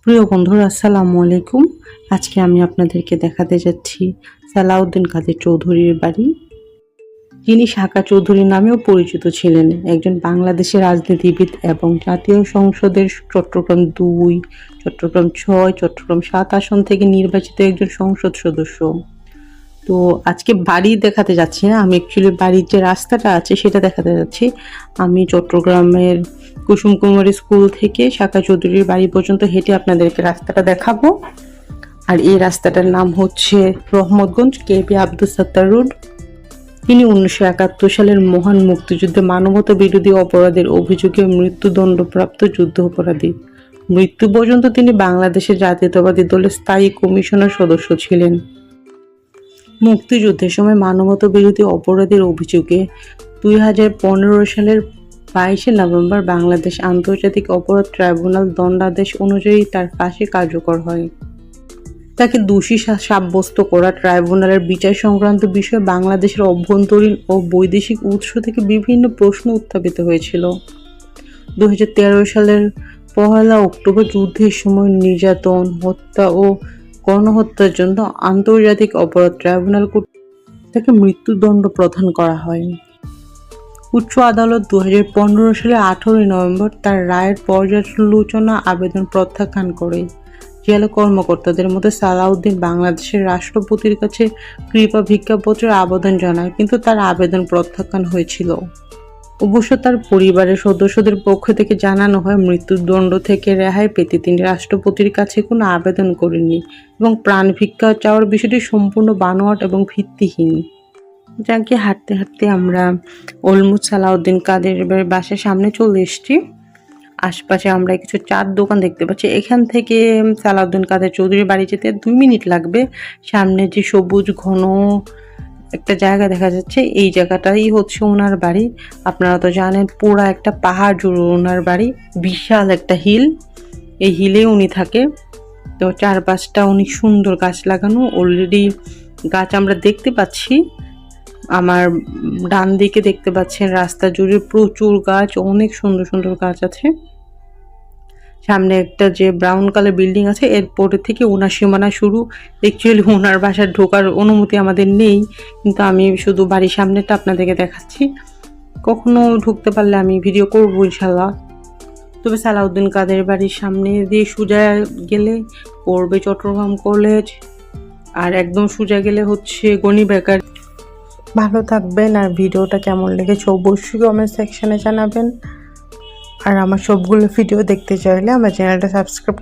প্রিয় বন্ধুরা, আসসালামু আলাইকুম। আজকে আমি আপনাদেরকে দেখাতে যাচ্ছি সালাউদ্দিন কাদের চৌধুরীর বাড়ি। যিনি সাকা চৌধুরী নামেও পরিচিত ছিলেন, একজন বাংলাদেশের রাজনীতিবিদ এবং জাতীয় সংসদের চট্টগ্রাম ২, চট্টগ্রাম ৬, চট্টগ্রাম ৭ আসন থেকে নির্বাচিত একজন সংসদ সদস্য। তো আজকে বাড়ি দেখাতে যাচ্ছি না, আমি অ্যাকচুয়ালি বাড়ির যে রাস্তাটা আছে সেটা দেখাতে যাচ্ছি। আমি চট্টগ্রামের কুসুম কুমারী স্কুল থেকে সাকা চৌধুরীর বাড়ি পর্যন্ত হেঁটে আপনাদেরকে রাস্তাটা দেখাবো। আর এই রাস্তাটার নাম হচ্ছে রহমতগঞ্জ কেবি আব্দুল সত্তার রোড। তিনি 1971 সালের মহান মুক্তিযুদ্ধে মানবতা বিরোধী অপরাধের অভিযোগে মৃত্যুদণ্ডপ্রাপ্ত যুদ্ধ অপরাধী। মৃত্যু পর্যন্ত তিনি বাংলাদেশের জাতীয়তাবাদী দলের স্থায়ী কমিশনের সদস্য ছিলেন। মুক্তিযুদ্ধের সময় মানবতা বিরোধী অপরাধের অভিযোগে 2015 সালের 22 নভেম্বর বাংলাদেশ আন্তর্জাতিক অপরাধ ট্রাইব্যুনাল দণ্ডাদেশ অনুযায়ী তার ফাঁসি কার্যকর হয়। তাকে দোষী সাব্যস্ত করা ট্রাইব্যুনালের বিচার সংক্রান্ত বিষয়ে বাংলাদেশের অভ্যন্তরীণ ও বৈদেশিক উৎস থেকে বিভিন্ন প্রশ্ন উত্থাপিত হয়েছিল। 2013 সালের 1 অক্টোবর যুদ্ধের সময় নির্যাতন, হত্যা ও গণহত্যার জন্য আন্তর্জাতিক অপরাধ ট্রাইব্যুনাল কর্তৃক তাকে মৃত্যুদণ্ড প্রদান করা হয়। উচ্চ আদালত 2015 সালের 18 নভেম্বর তার রায়ের পর্যালোচনা আবেদন প্রত্যাখ্যান করে। জেলা কর্মকর্তাদের মধ্যে সালাউদ্দিন বাংলাদেশের রাষ্ট্রপতির কাছে কৃপা ভিক্ষাপত্রের আবেদন জানায়, কিন্তু তার আবেদন প্রত্যাখ্যান হয়েছিল। অবশ্য তার পরিবারের সদস্যদের পক্ষ থেকে জানানো হয়, মৃত্যুদণ্ড থেকে রেহাই পেতে তিনি রাষ্ট্রপতির কাছে কোনো আবেদন করেননি এবং প্রাণ ভিক্ষা চাওয়ার বিষয়টি সম্পূর্ণ বানোয়াট এবং ভিত্তিহীন। যাকে হাঁটতে হাঁটতে আমরা অলমুট সালাউদ্দিন কাদের বাসার সামনে চলে এসেছি। আশপাশে আমরা কিছু চার দোকান দেখতে পাচ্ছি। এখান থেকে সালাউদ্দিন কাদের চৌধুরীর বাড়ি যেতে 2 মিনিট লাগবে। সামনে যে সবুজ ঘন একটা জায়গা দেখা যাচ্ছে, এই জায়গাটাই হচ্ছে ওনার বাড়ি। আপনারা তো জানেন পুরা একটা পাহাড় জুড়ে ওনার বাড়ি, বিশাল একটা হিল। এই হিলে উনি থাকে। তো চারপাশটা অনেক সুন্দর গাছ লাগানো, অলরেডি গাছ আমরা দেখতে পাচ্ছি। আমার ডান দিকে দেখতে পাচ্ছেন রাস্তা জুড়ে প্রচুর গাছ, অনেক সুন্দর সুন্দর গাছ আছে। সামনে একটা যে ব্রাউন কালার বিল্ডিং আছে, এরপরে থেকে ওনার সীমানা শুরু। অ্যাকচুয়ালি ওনার বাসায় ঢোকার অনুমতি আমাদের নেই, কিন্তু আমি শুধু বাড়ির সামনেটা আপনাদেরকে দেখাচ্ছি। কখনো ঢুকতে পারলে আমি ভিডিও করবো ইনশাল্লাহ। তবে সালাউদ্দিন কাদের বাড়ির সামনে দিয়ে সোজা গেলে পড়বে চট্টগ্রাম কলেজ, আর একদম সোজা গেলে হচ্ছে গনি বেকার। ভালো থাকবেন, আর ভিডিওটা কেমন লেগেছে অবশ্যই কমেন্ট সেকশনে জানাবেন। আর আমার সবগুলো ভিডিও দেখতে চাইলে আমার চ্যানেলটা সাবস্ক্রাইব